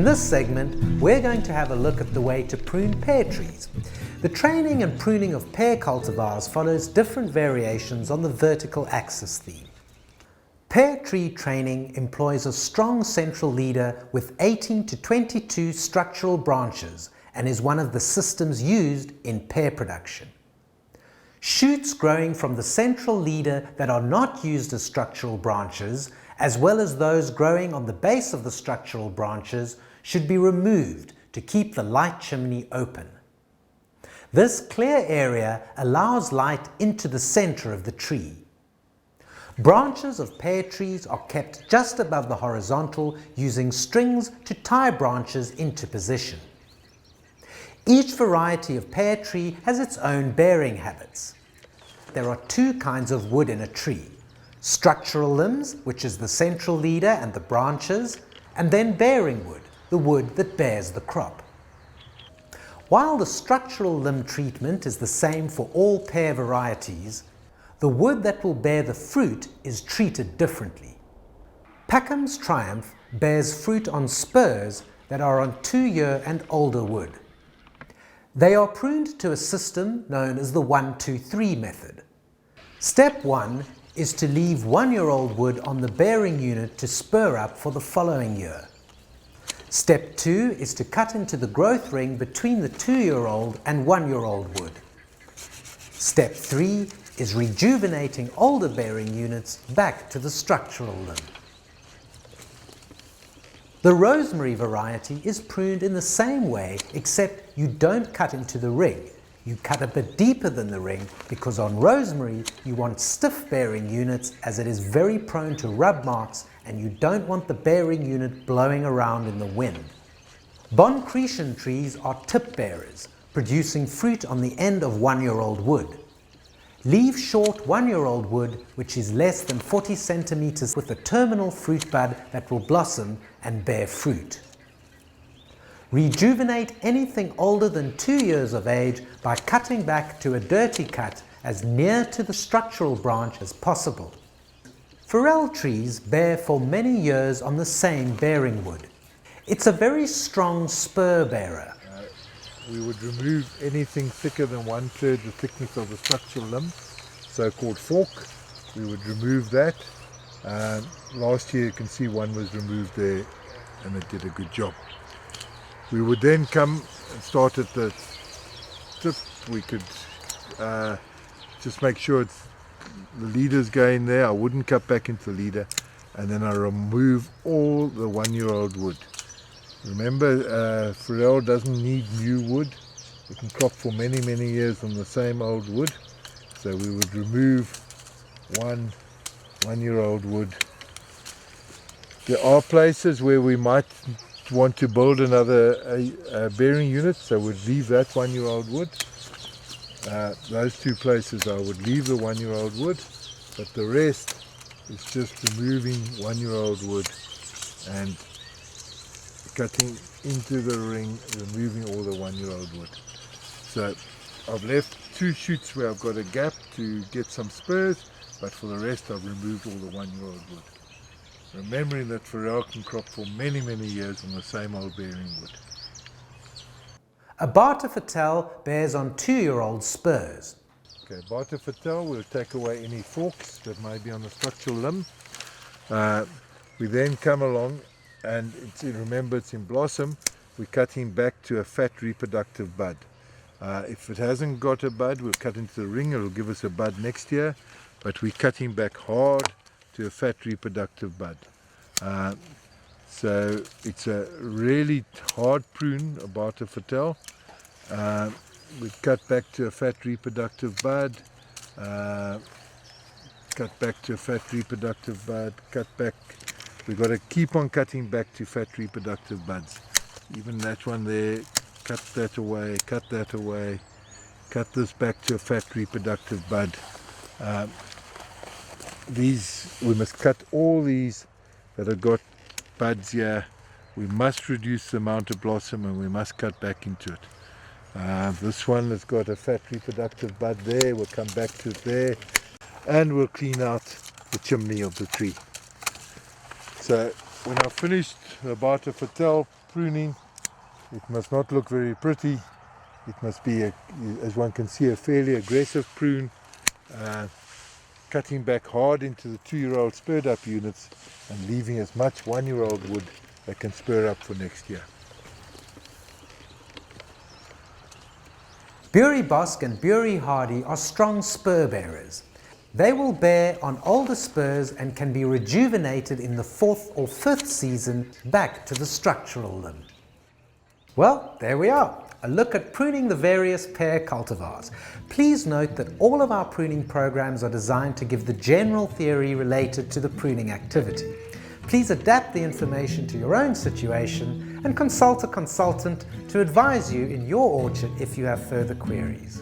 this segment, we're going to have a look at the way to prune pear trees. The training and pruning of pear cultivars follows different variations on the vertical axis theme. Pear tree training employs a strong central leader with 18 to 22 structural branches and is one of the systems used in pear production. Shoots growing from the central leader that are not used as structural branches, as well as those growing on the base of the structural branches, should be removed to keep the light chimney open. This clear area allows light into the center of the tree. Branches of pear trees are kept just above the horizontal using strings to tie branches into position. Each variety of pear tree has its own bearing habits. There are two kinds of wood in a tree: structural limbs, which is the central leader and the branches, and then bearing wood, the wood that bears the crop. While the structural limb treatment is the same for all pear varieties, the wood that will bear the fruit is treated differently. Packham's Triumph bears fruit on spurs that are on 2-year and older wood. They are pruned to a system known as the 1-2-3 method. Step 1 is to leave 1-year-old wood on the bearing unit to spur up for the following year. Step 2 is to cut into the growth ring between the 2-year-old and 1-year-old wood. Step 3 is rejuvenating older bearing units back to the structural limb. The rosemary variety is pruned in the same way, except you don't cut into the ring. You cut a bit deeper than the ring because on rosemary you want stiff bearing units, as it is very prone to rub marks and you don't want the bearing unit blowing around in the wind. Bon Chretien trees are tip bearers, producing fruit on the end of 1-year-old wood. Leave short 1-year-old wood which is less than 40 centimeters with a terminal fruit bud that will blossom and bear fruit. Rejuvenate anything older than 2 years of age by cutting back to a dirty cut as near to the structural branch as possible. Forelle trees bear for many years on the same bearing wood. It's a very strong spur bearer. We would remove anything thicker than 1/3 the thickness of the structural limb, so-called fork. We would remove that. Last year you can see one was removed there and it did a good job. We would then come and start at the tip. We could just make sure the leaders go in there. I wouldn't cut back into the leader, and then I remove all the 1-year-old wood. Remember, Forelle doesn't need new wood. We can crop for many years on the same old wood. So we would remove 1-year-old wood. There are places where we might want to build another bearing unit, so we'd leave that 1-year-old wood. Those two places I would leave the 1-year-old wood, but the rest is just removing 1-year-old wood and cutting into the ring, removing all the 1-year-old wood. So I've left 2 shoots where I've got a gap to get some spurs, but for the rest I've removed all the 1-year-old wood. Remembering that Forelle can crop for many years on the same old bearing wood. A Barter Fattel bears on 2-year-old spurs. Okay, Barter Fattel, we'll take away any forks that may be on the structural limb. We then come along, and remember it's in blossom, we're cutting back to a fat reproductive bud. If it hasn't got a bud, we'll cut into the ring, it'll give us a bud next year, but we're cutting back hard to a fat reproductive bud. So it's a really hard prune, a Barter Fattel. We cut back to a fat reproductive bud, cut back to a fat reproductive bud, cut back. We've got to keep on cutting back to fat reproductive buds. Even that one there, cut that away, cut this back to a fat reproductive bud. We must cut all these that have got buds here. We must reduce the amount of blossom and we must cut back into it. This one has got a fat reproductive bud there, we'll come back to it there, and we'll clean out the chimney of the tree. So when I've finished the Barter Fattel pruning. It must not look very pretty. It must be, as one can see, a fairly aggressive prune, cutting back hard into the 2-year-old spurred up units and leaving as much 1-year-old wood that can spur up for next year. Bury Bosc and Bury Hardy are strong spur bearers. They will bear on older spurs and can be rejuvenated in the 4th or 5th season back to the structural limb. Well, there we are. A look at pruning the various pear cultivars. Please note that all of our pruning programs are designed to give the general theory related to the pruning activity. Please adapt the information to your own situation and consult a consultant to advise you in your orchard if you have further queries.